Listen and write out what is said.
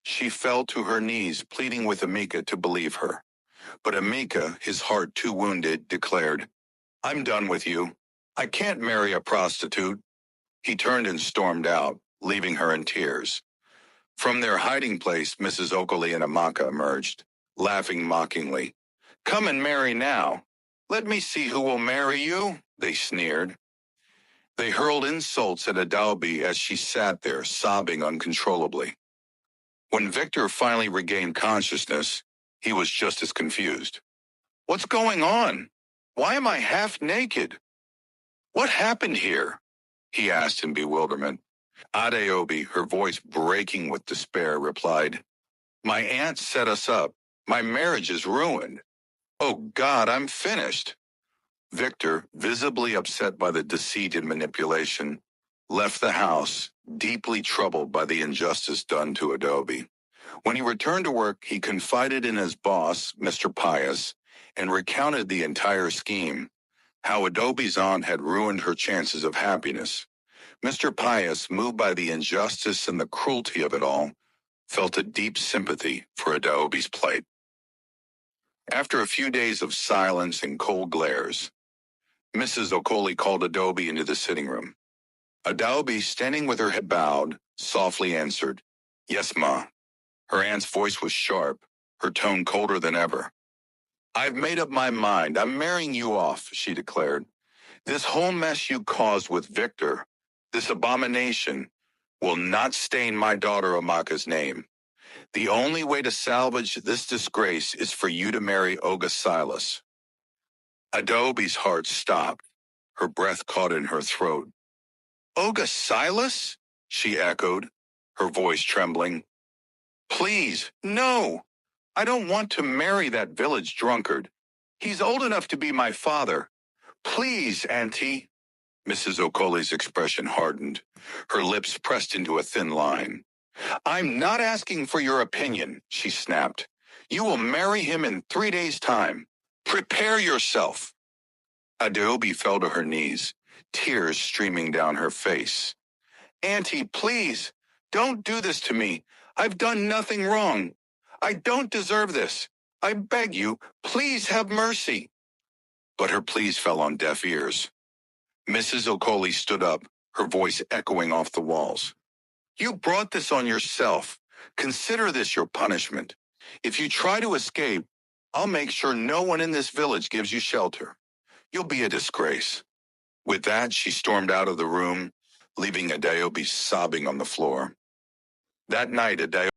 She fell to her knees, pleading with Amika to believe her. But Amika, his heart too wounded, declared, "I'm done with you. I can't marry a prostitute." He turned and stormed out, leaving her in tears. From their hiding place, Mrs. Oakley and Amaka emerged, laughing mockingly. "Come and marry now. Let me see who will marry you," they sneered. They hurled insults at Adobe as she sat there, sobbing uncontrollably. When Victor finally regained consciousness, he was just as confused. "What's going on? Why am I half naked? What happened here?" he asked in bewilderment. Adeobi, her voice breaking with despair, replied, "My aunt set us up. My marriage is ruined. Oh God, I'm finished." Victor, visibly upset by the deceit and manipulation, left the house, deeply troubled by the injustice done to Adobe. When he returned to work, he confided in his boss, Mr. Pius, and recounted the entire scheme, how Adobe's aunt had ruined her chances of happiness. Mr. Pius, moved by the injustice and the cruelty of it all, felt a deep sympathy for Adobe's plight. After a few days of silence and cold glares, Mrs. Oakley called Adobe into the sitting room. Adobe, standing with her head bowed, softly answered, "Yes, Ma." Her aunt's voice was sharp, her tone colder than ever. "I've made up my mind. I'm marrying you off," she declared. "This whole mess you caused with Victor, this abomination, will not stain my daughter Amaka's name. The only way to salvage this disgrace is for you to marry Olga Silas." Adobe's heart stopped. Her breath caught in her throat. "Olga Silas?" she echoed, her voice trembling. "Please, no. I don't want to marry that village drunkard. He's old enough to be my father. Please, Auntie." Mrs. Oakley's expression hardened, her lips pressed into a thin line. "I'm not asking for your opinion," she snapped. "You will marry him in 3 days' time. Prepare yourself." Adobe fell to her knees, tears streaming down her face. "Auntie, please, don't do this to me. I've done nothing wrong. I don't deserve this. I beg you, please have mercy." But her pleas fell on deaf ears. Mrs. Oakley stood up, her voice echoing off the walls. "You brought this on yourself. Consider this your punishment. If you try to escape, I'll make sure no one in this village gives you shelter. You'll be a disgrace." With that, she stormed out of the room, leaving Adeobi sobbing on the floor. That night, Adeobi